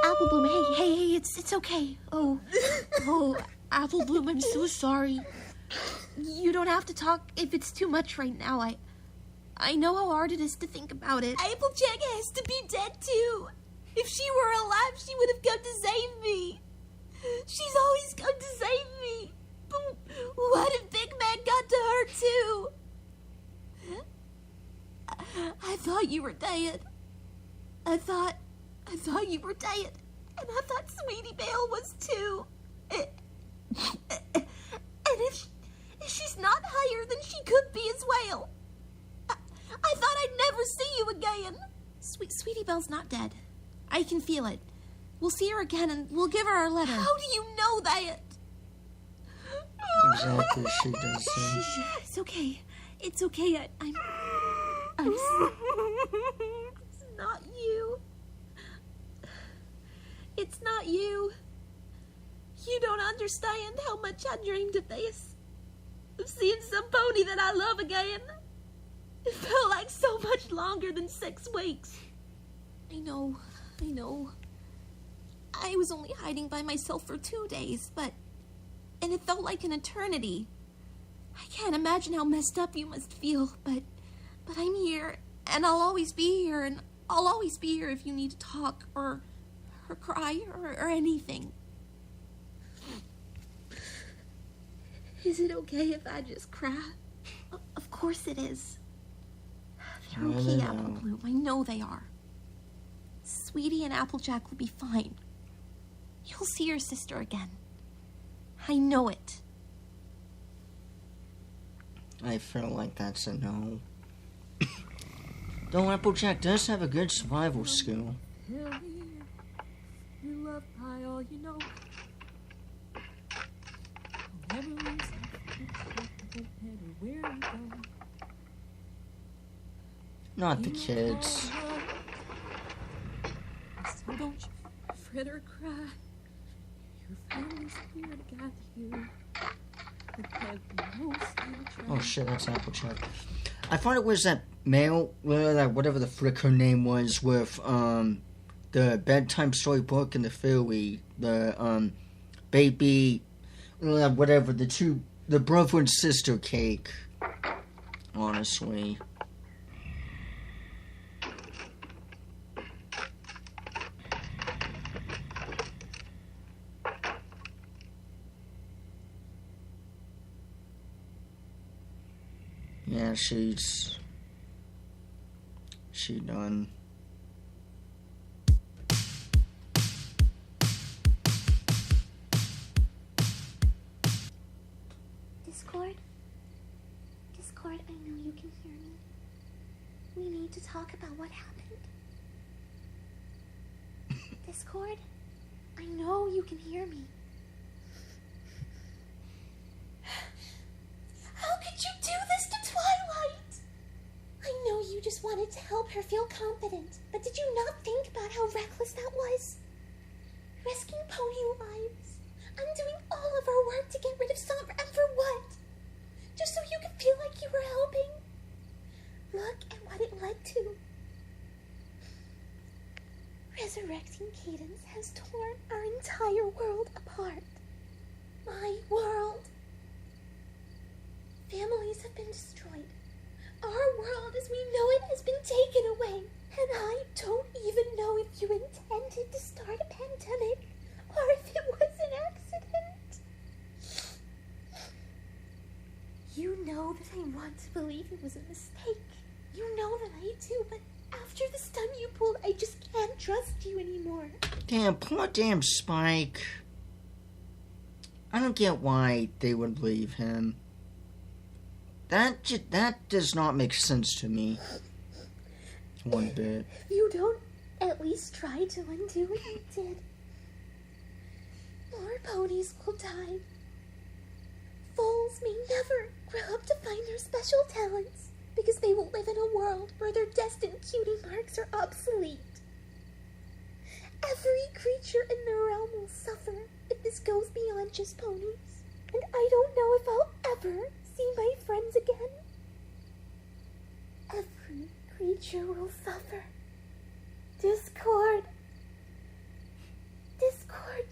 Apple Bloom, hey, it's okay. Oh, Apple Bloom, I'm so sorry. You don't have to talk if it's too much right now. I know how hard it is to think about it. Applejack has to be dead too. If she were alive, she would have come to save me. She's always come to save me. But what if Big Mac got to her too? I thought you were dead. I thought you were dead. And I thought Sweetie Belle was too. And if she's not higher, then she could be as well. I thought I'd never see you again. Sweetie Belle's not dead. I can feel it. We'll see her again and we'll give her our letter. How do you know that? Exactly, she does say. It's okay. It's okay. I'm It's not you. It's not you. You don't understand how much I dreamed of this. Of seeing some pony that I love again. It felt like so much longer than 6 weeks. I know. I was only hiding by myself for 2 days, and it felt like an eternity. I can't imagine how messed up you must feel, but I'm here, and I'll always be here, and I'll always be here if you need to talk, or cry, or anything. Is it okay if I just cry? Of course it is. They're okay, Apple Bloom. I know they are. Sweetie and Applejack will be fine. You'll see your sister again. I know it. I feel like that's a no. Though Applejack does have a good survival skill. You love pie, all you know. Not the kids. So don't you fret or cry. Your family's here to guide you. Oh shit, that's Applejack. I thought it was that male, whatever the frick her name was, with the bedtime story book and the Philly, the baby, whatever, the brother and sister cake. Honestly. Yeah, she done. Discord, I know you can hear me. We need to talk about what happened. Discord, I know you can hear me. How could you do this to Twilight? I know you just wanted to help her feel confident, but did you not think about how reckless that was? Risking pony lives, undoing all of our work to get rid of Sombra, and for what? Just so you could feel like you were helping? Look at what it led to. Resurrecting Cadence has torn our entire world apart. My world. been destroyed. Our world as we know it has been taken away. And I don't even know if you intended to start a pandemic or if it was an accident. You know that I want to believe it was a mistake. You know that I do, but after the stunt you pulled, I just can't trust you anymore. Damn, poor damn Spike. I don't get why they would leave him. That does not make sense to me. One bit. If you don't at least try to undo what you did, more ponies will die. Foals may never grow up to find their special talents because they will live in a world where their destined cutie marks are obsolete. Every creature in the realm will suffer if this goes beyond just ponies, and I don't know if I'll ever see my friends again. Every creature will suffer. Discord,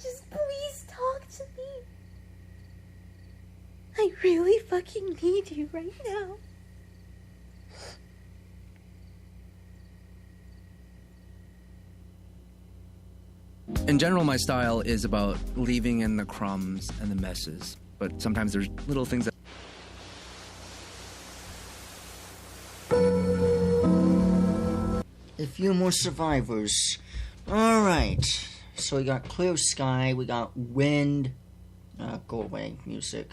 just please talk to me. I really fucking need you right now. In general, my style is about leaving in the crumbs and the messes, but sometimes there's little things that... A few more survivors. Alright. So we got clear sky, we got wind. Go away, music.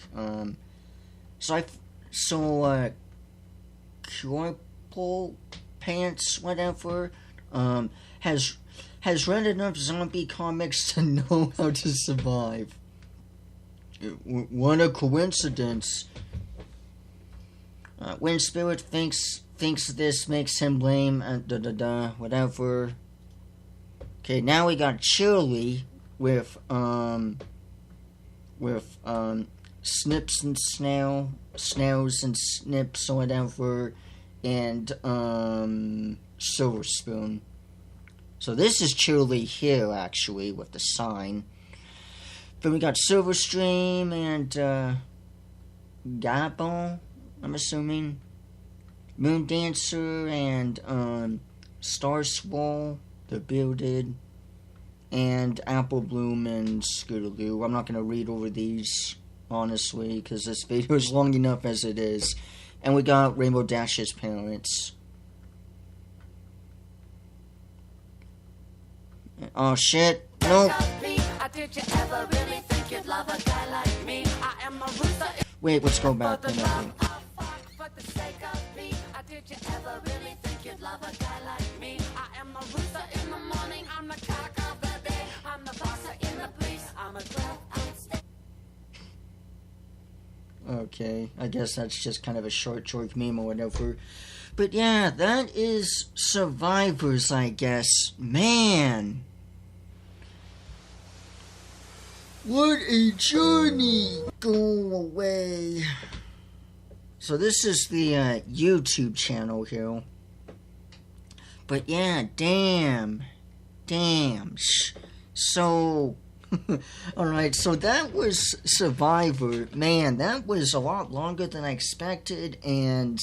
Corporal Pants, whatever, has read enough zombie comics to know how to survive. What a coincidence. Wind Spirit thinks this makes him lame, whatever. Okay, now we got Shirley with Snips and Snails and Snips or whatever, and Silver Spoon. So this is Shirley here, actually, with the sign. Then we got Silverstream and Gabon, I'm assuming. Moon Dancer and Star Swirl, the Bearded, and Apple Bloom and Scootaloo. I'm not going to read over these, honestly, because this video is long enough as it is. And we got Rainbow Dash's parents. Oh shit, no. Wait, let's go back to nothing. Okay, I guess that's just kind of a short meme or whatever. But yeah, that is Survivors, I guess. Man! What a journey! Go away. So this is the YouTube channel here. But yeah, damn. So, alright, so that was Survivor. Man, that was a lot longer than I expected, and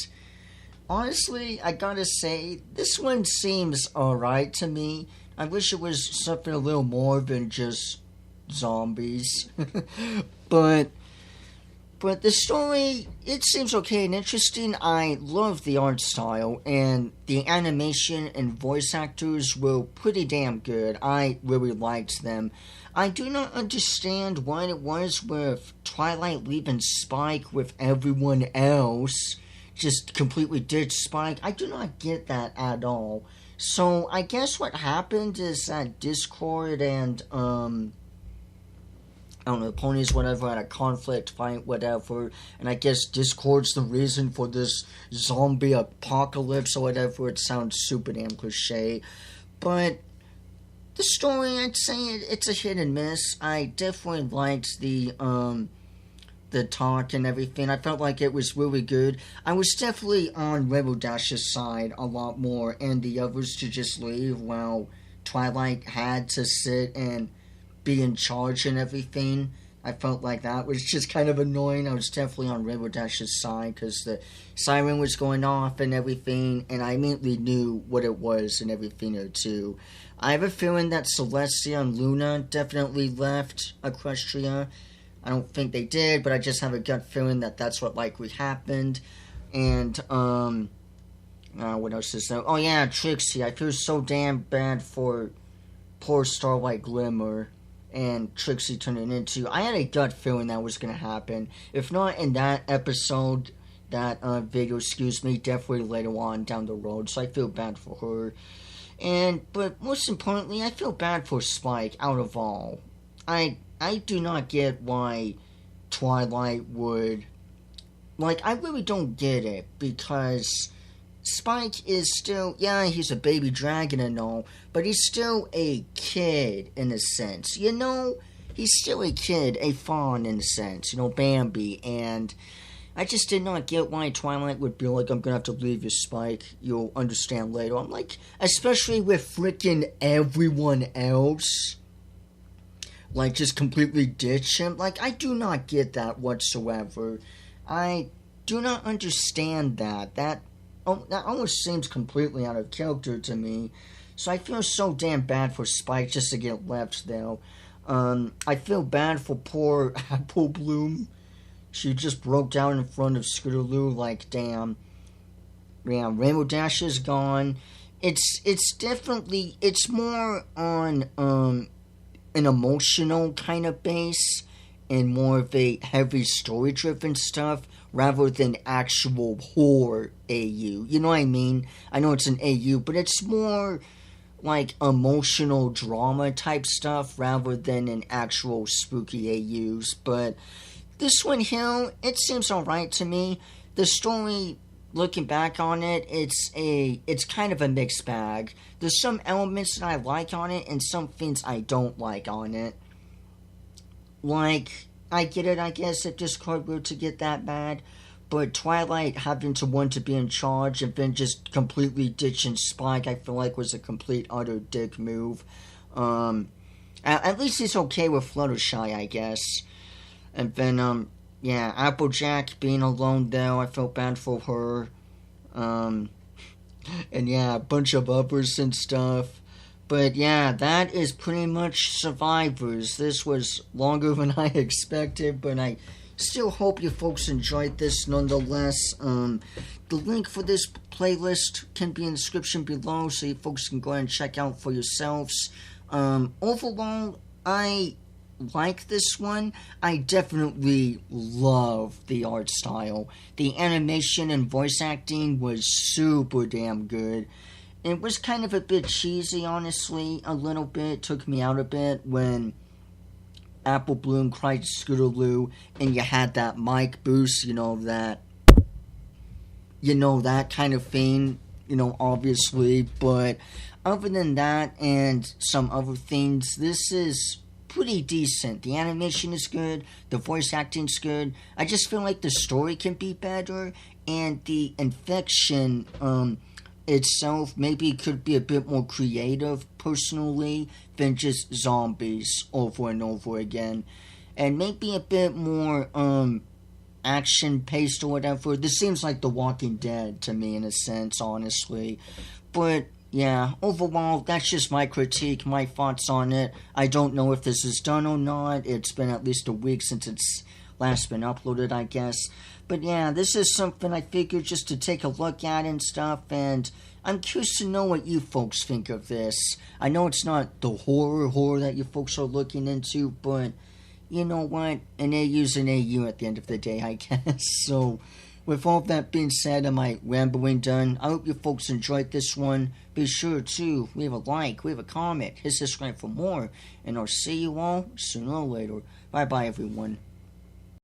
honestly, I gotta say, this one seems alright to me. I wish it was something a little more than just zombies. But the story, it seems okay and interesting. I love the art style, and the animation and voice actors were pretty damn good. I really liked them. I do not understand what it was with Twilight leaving Spike with everyone else. Just completely ditched Spike. I do not get that at all. So, I guess what happened is that Discord and, I don't know, ponies, whatever, had a conflict, fight, whatever, and I guess Discord's the reason for this zombie apocalypse or whatever. It sounds super damn cliche, but the story, I'd say it's a hit and miss. I definitely liked the talk and everything. I felt like it was really good. I was definitely on Rebel Dash's side a lot more, and the others to just leave while Twilight had to sit and be in charge and everything. I felt like that was just kind of annoying. I was definitely on Rainbow Dash's side because the siren was going off and everything, and I immediately knew what it was and everything there too. I have a feeling that Celestia and Luna definitely left Equestria. I don't think they did, but I just have a gut feeling that that's what likely happened. And, what else is there? Oh yeah, Trixie. I feel so damn bad for poor Starlight Glimmer and Trixie turning into... I had a gut feeling that was going to happen. If not in that episode, that video, definitely later on down the road. So I feel bad for her. But most importantly, I feel bad for Spike out of all. I do not get why Twilight would... Like, I really don't get it, because Spike is still... Yeah, he's a baby dragon and all, but he's still a kid, in a sense. You know, he's still a kid, a fawn, in a sense. You know, Bambi, and... I just did not get why Twilight would be like, I'm gonna have to leave you, Spike. You'll understand later. I'm like, especially with freaking everyone else... Like, just completely ditch him. Like, I do not get that whatsoever. I do not understand that. That almost seems completely out of character to me. So I feel so damn bad for Spike just to get left, though. I feel bad for poor Apple Bloom. She just broke down in front of Scootaloo, like, damn. Yeah, Rainbow Dash is gone. It's definitely... It's more on, an emotional kind of base and more of a heavy story-driven stuff rather than actual horror AU. You know what I mean? I know it's an AU, but it's more like emotional drama type stuff rather than an actual spooky AUs. But this one here, it seems alright to me. The story, looking back on it, it's kind of a mixed bag. There's some elements that I like on it, and some things I don't like on it. Like, I get it, I guess, if Discord were to get that bad, but Twilight having to want to be in charge and then just completely ditching Spike, I feel like was a complete utter dick move. At least he's okay with Fluttershy, I guess. And then, yeah, Applejack being alone, though, I felt bad for her. And yeah, a bunch of others and stuff. But yeah, that is pretty much Survivors. This was longer than I expected, but I still hope you folks enjoyed this nonetheless. The link for this playlist can be in the description below, so you folks can go ahead and check out for yourselves. Overall, I like this one. I definitely love the art style. The animation and voice acting was super damn good. It was kind of a bit cheesy, honestly, a little bit. Took me out a bit when Apple Bloom cried Scootaloo and you had that mic boost, that kind of thing, obviously. But other than that and some other things, this is pretty decent. The animation is good, the voice acting's good. I just feel like the story can be better, and the infection itself maybe could be a bit more creative, personally, than just zombies over and over again. And maybe a bit more action-paced or whatever. This seems like The Walking Dead to me, in a sense, honestly. But yeah, overall, that's just my critique, my thoughts on it. I don't know if this is done or not. It's been at least a week since it's last been uploaded, I guess. But yeah, this is something I figured just to take a look at and stuff, and I'm curious to know what you folks think of this. I know it's not the horror that you folks are looking into, but you know what? An AU's an AU at the end of the day, I guess. So, with all that being said and my rambling done, I hope you folks enjoyed this one. Be sure to leave a like, leave a comment, hit subscribe for more, and I'll see you all sooner or later. Bye-bye, everyone.